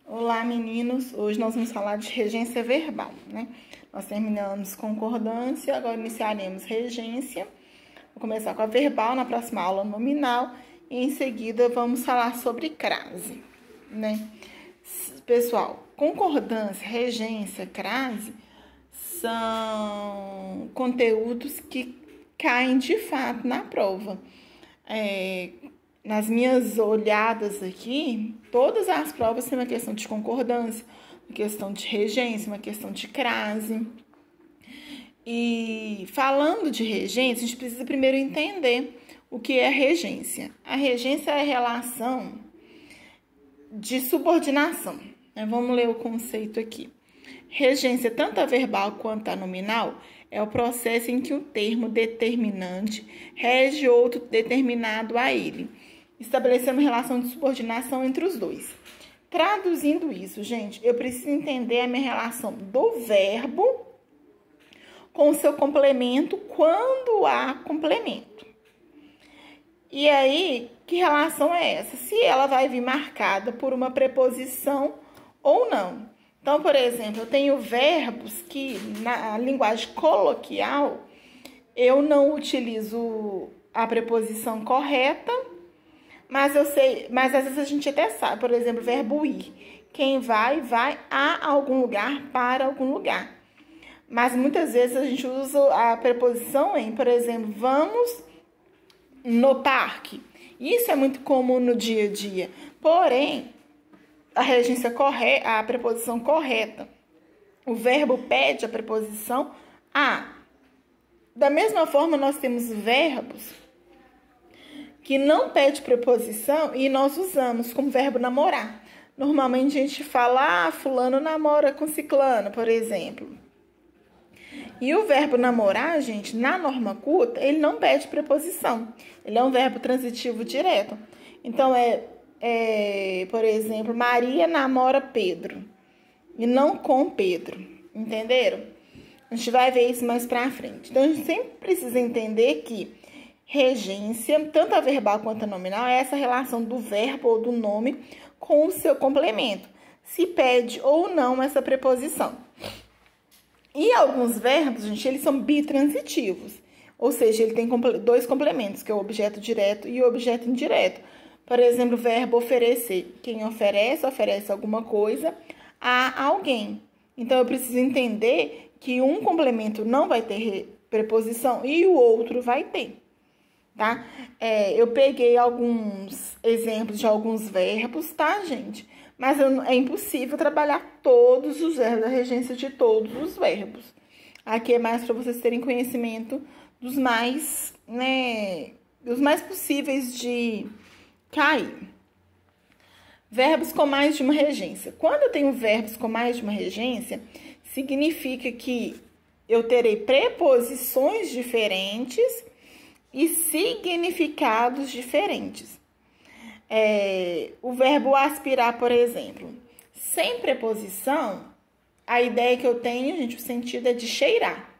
Olá, meninos! Hoje nós vamos falar de regência verbal, né? Nós terminamos concordância, agora iniciaremos regência. Vou começar com a verbal, na próxima aula nominal, e em seguida vamos falar sobre crase, né? Pessoal, concordância, regência, crase são conteúdos que caem de fato na prova. Nas minhas olhadas aqui, todas as provas têm uma questão de concordância, uma questão de regência, uma questão de crase. E falando de regência, a gente precisa primeiro entender o que é regência. A regência é a relação de subordinação. Vamos ler o conceito aqui. Regência, tanto a verbal quanto a nominal, é o processo em que um termo determinante rege outro determinado a ele, estabelecendo relação de subordinação entre os dois. Traduzindo isso, gente, eu preciso entender a minha relação do verbo com o seu complemento quando há complemento. E aí, que relação é essa? Se ela vai vir marcada por uma preposição ou não. Então, por exemplo, eu tenho verbos que na linguagem coloquial eu não utilizo a preposição correta, mas às vezes a gente até sabe, por exemplo, o verbo ir. Quem vai a algum lugar, para algum lugar. Mas muitas vezes a gente usa a preposição em, por exemplo, vamos no parque. Isso é muito comum no dia a dia. Porém, a regência correta, a preposição correta, o verbo pede a preposição a. Da mesma forma, nós temos verbos que não pede preposição e nós usamos como verbo namorar. Normalmente a gente fala, fulano namora com ciclano, por exemplo. E o verbo namorar, gente, na norma culta, ele não pede preposição. Ele é um verbo transitivo direto. Então, por exemplo, Maria namora Pedro. E não com Pedro. Entenderam? A gente vai ver isso mais pra frente. Então, a gente sempre precisa entender que regência, tanto a verbal quanto a nominal, é essa relação do verbo ou do nome com o seu complemento. Se pede ou não essa preposição. E alguns verbos, gente, eles são bitransitivos. Ou seja, ele tem dois complementos, que é o objeto direto e o objeto indireto. Por exemplo, o verbo oferecer. Quem oferece, oferece alguma coisa a alguém. Então, eu preciso entender que um complemento não vai ter preposição e o outro vai ter. Tá? Eu peguei alguns exemplos de alguns verbos, tá, gente? Mas é impossível trabalhar todos os verbos, a regência de todos os verbos. Aqui é mais para vocês terem conhecimento dos mais possíveis de cair. Verbos com mais de uma regência. Quando eu tenho verbos com mais de uma regência, significa que eu terei preposições diferentes e significados diferentes. O verbo aspirar, por exemplo, sem preposição, a ideia que eu tenho, gente, o sentido é de cheirar.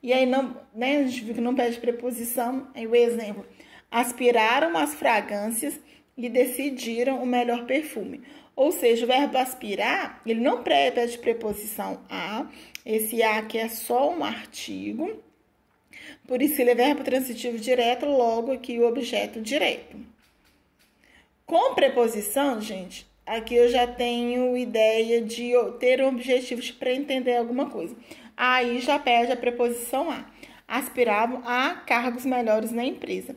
E aí, não, né, a gente viu que não pede preposição, aí o exemplo, aspiraram as fragrâncias e decidiram o melhor perfume. Ou seja, o verbo aspirar, ele não pede preposição a, esse a aqui é só um artigo, por isso ele é verbo transitivo direto, logo aqui o objeto direto. Com preposição, gente, aqui eu já tenho ideia de ter um objetivo para entender alguma coisa. Aí já pede a preposição a. Aspiravam a cargos melhores na empresa.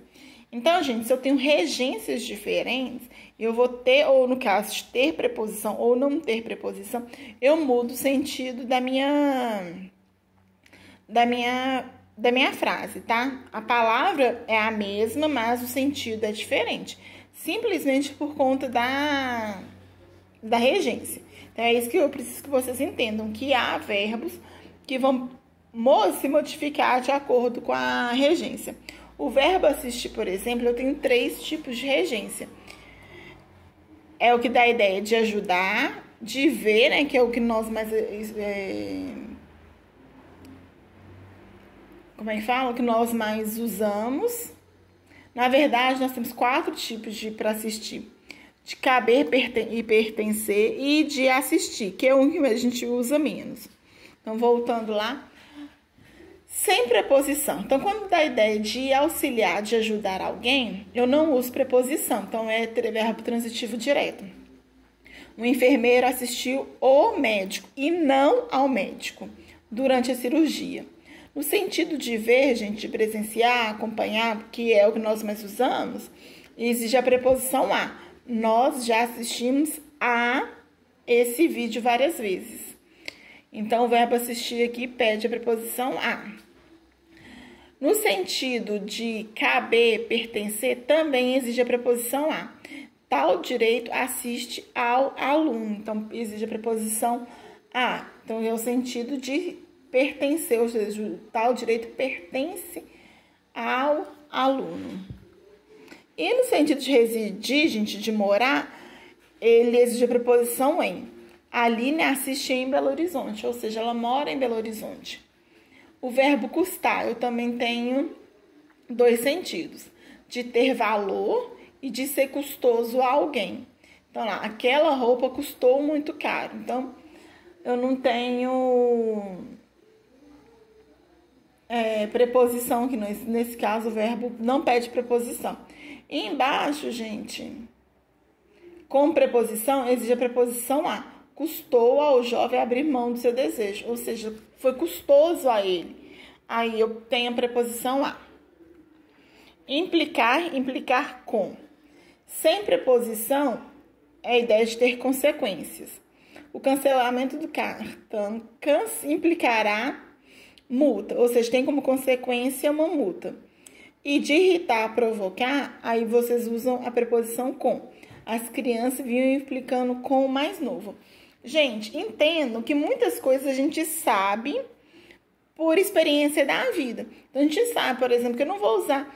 Então, gente, se eu tenho regências diferentes, eu vou ter, ou no caso de ter preposição ou não ter preposição, eu mudo o sentido da minha frase, tá? A palavra é a mesma, mas o sentido é diferente. Simplesmente por conta da regência. Então, é isso que eu preciso que vocês entendam, que há verbos que vão se modificar de acordo com a regência. O verbo assistir, por exemplo, eu tenho 3 tipos de regência. É o que dá a ideia de ajudar, de ver, né, que é o que nós mais... como é que fala? O que nós mais usamos. Na verdade, nós temos 4 tipos para assistir. de caber e pertencer e de assistir, que é um que a gente usa menos. Então, voltando lá, sem preposição. Então, quando dá a ideia de auxiliar, de ajudar alguém, eu não uso preposição. Então, é verbo transitivo direto. O enfermeiro assistiu o médico e não ao médico durante a cirurgia. No sentido de ver, gente, de presenciar, acompanhar, que é o que nós mais usamos, exige a preposição a. Nós já assistimos a esse vídeo várias vezes. Então, o verbo assistir aqui pede a preposição a. No sentido de caber, pertencer, também exige a preposição a. Tal direito assiste ao aluno. Então, exige a preposição a. Então, é o sentido de pertencer, ou seja, tal direito pertence ao aluno. E no sentido de residir, gente, de morar, ele exige a preposição em. A Aline assiste em Belo Horizonte, ou seja, ela mora em Belo Horizonte. O verbo custar, eu também tenho dois sentidos, de ter valor e de ser custoso a alguém. Então, lá, aquela roupa custou muito caro. Então, eu não tenho preposição aqui. Nesse caso, o verbo não pede preposição. E embaixo, gente, com preposição, exige a preposição a. Custou ao jovem abrir mão do seu desejo. Ou seja, foi custoso a ele. Aí eu tenho a preposição a. Implicar com. Sem preposição, é a ideia de ter consequências. O cancelamento do cartão implicará multa, ou seja, tem como consequência uma multa. E de irritar, provocar, aí vocês usam a preposição com. As crianças vinham implicando com o mais novo. Gente, entendam que muitas coisas a gente sabe por experiência da vida. Então, a gente sabe, por exemplo, que eu não vou usar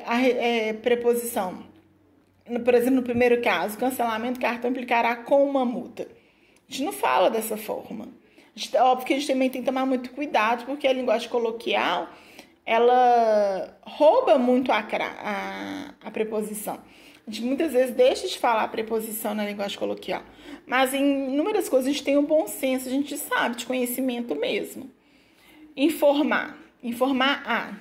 a preposição. Por exemplo, no primeiro caso, cancelamento do cartão implicará com uma multa. A gente não fala dessa forma. Óbvio que a gente também tem que tomar muito cuidado, porque a linguagem coloquial, ela rouba muito a preposição. A gente muitas vezes deixa de falar a preposição na linguagem coloquial. Mas em inúmeras coisas a gente tem um bom senso, a gente sabe, de conhecimento mesmo. Informar. Informar a.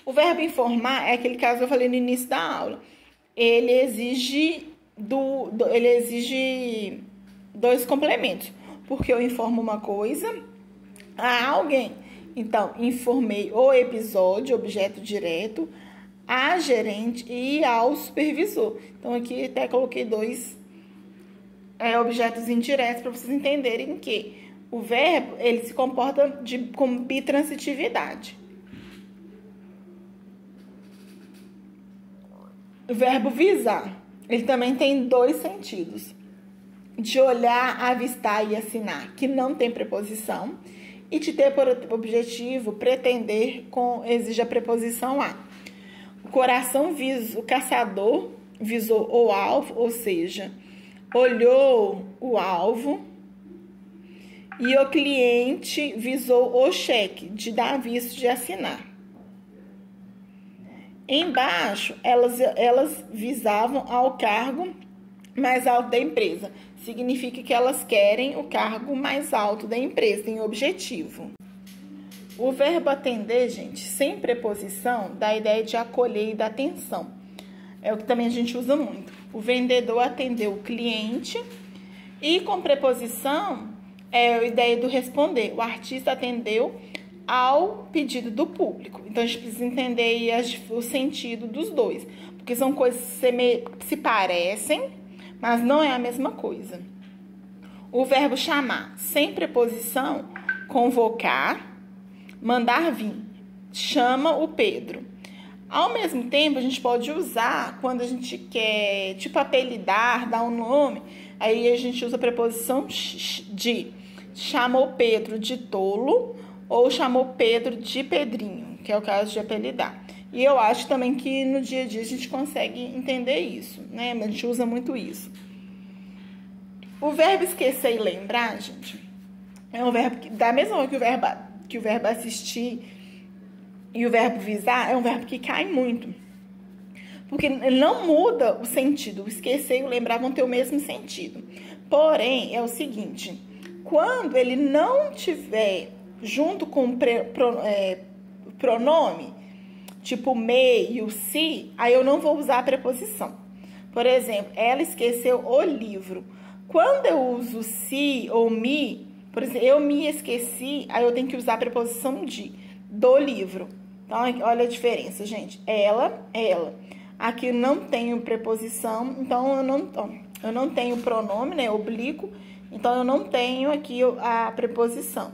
O verbo informar é aquele caso que eu falei no início da aula. Ele exige dois complementos. Porque eu informo uma coisa a alguém. Então, informei o episódio, objeto direto, a gerente e ao supervisor. Então, aqui até coloquei dois objetos indiretos para vocês entenderem que o verbo ele se comporta com bitransitividade. O verbo visar, ele também tem dois sentidos. De olhar, avistar e assinar, que não tem preposição. E de ter por objetivo, pretender, exige a preposição a. O coração visa, o caçador visou o alvo, ou seja, olhou o alvo. E o cliente visou o cheque, de dar visto, de assinar. Embaixo, elas visavam ao cargo mais alto da empresa. Significa que elas querem o cargo mais alto da empresa, tem objetivo. O verbo atender, gente, sem preposição, dá a ideia de acolher e dar atenção. É o que também a gente usa muito. O vendedor atendeu o cliente e com preposição é a ideia do responder. O artista atendeu ao pedido do público. Então, a gente precisa entender aí o sentido dos dois. Porque são coisas que se parecem, mas não é a mesma coisa. O verbo chamar, sem preposição, convocar, mandar vir. Chama o Pedro. Ao mesmo tempo, a gente pode usar quando a gente quer, tipo, apelidar, dar um nome. Aí a gente usa a preposição de. Chamou Pedro de tolo ou chamou Pedro de Pedrinho, que é o caso de apelidar. E eu acho também que no dia a dia a gente consegue entender isso, né? A gente usa muito isso. O verbo esquecer e lembrar, gente, é um verbo que, da mesma forma que o verbo assistir e o verbo visar, é um verbo que cai muito. Porque ele não muda o sentido. O esquecer e o lembrar vão ter o mesmo sentido. Porém, é o seguinte, quando ele não tiver junto com o pronome, tipo me e o se, aí eu não vou usar a preposição. Por exemplo, ela esqueceu o livro. Quando eu uso se ou me, por exemplo, eu me esqueci, aí eu tenho que usar a preposição do livro. Então, olha a diferença, gente. Ela. Aqui eu não tenho preposição, então eu não tenho pronome, né, oblíquo, então eu não tenho aqui a preposição.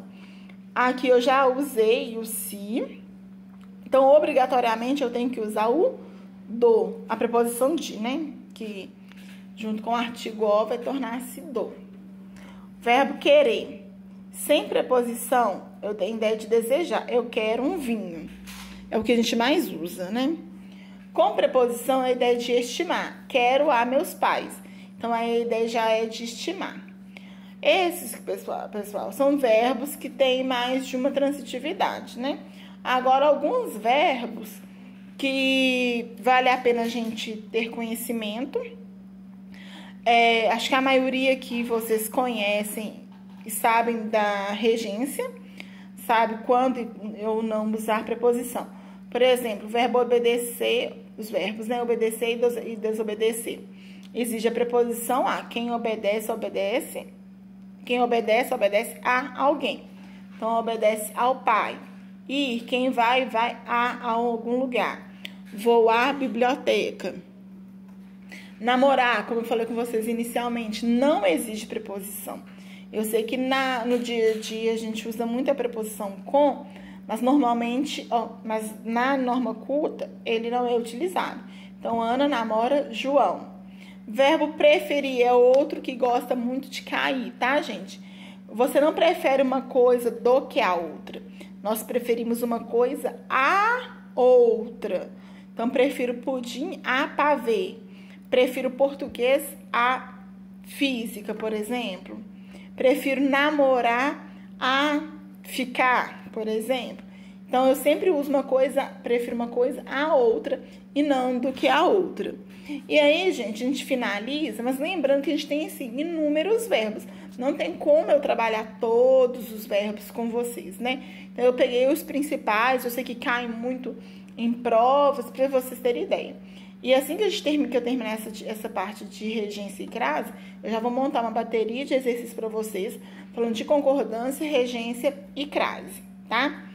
Aqui eu já usei o se, então obrigatoriamente eu tenho que usar o do, a preposição de, né, que junto com o artigo o vai tornar-se do. Verbo querer. Sem preposição, eu tenho ideia de desejar. Eu quero um vinho. É o que a gente mais usa, né? Com preposição, a ideia de estimar. Quero a meus pais. Então, a ideia já é de estimar. Esses, pessoal, são verbos que têm mais de uma transitividade, né? Agora, alguns verbos que vale a pena a gente ter conhecimento. Acho que a maioria que vocês conhecem e sabem da regência, sabe quando eu não usar preposição. Por exemplo, o verbo obedecer, os verbos, né, obedecer e desobedecer. Exige a preposição a. Quem obedece, obedece. Quem obedece, obedece a alguém. Então, obedece ao pai. Ir, quem vai, vai a algum lugar. Vou à biblioteca. Namorar, como eu falei com vocês inicialmente, não exige preposição. Eu sei que no dia a dia a gente usa muito a preposição com, mas normalmente, mas na norma culta, ele não é utilizado. Então, Ana namora João. Verbo preferir é outro que gosta muito de cair, tá, gente? Você não prefere uma coisa do que a outra. Nós preferimos uma coisa a outra. Então, prefiro pudim a pavê. Prefiro português a física, por exemplo. Prefiro namorar a ficar, por exemplo. Então, eu sempre uso uma coisa, prefiro uma coisa a outra e não do que a outra. E aí, gente, a gente finaliza, mas lembrando que a gente tem, assim, inúmeros verbos. Não tem como eu trabalhar todos os verbos com vocês, né? Então, eu peguei os principais, eu sei que caem muito em provas, para vocês terem ideia. E assim que eu terminar essa parte de regência e crase, eu já vou montar uma bateria de exercícios para vocês, falando de concordância, regência e crase, tá?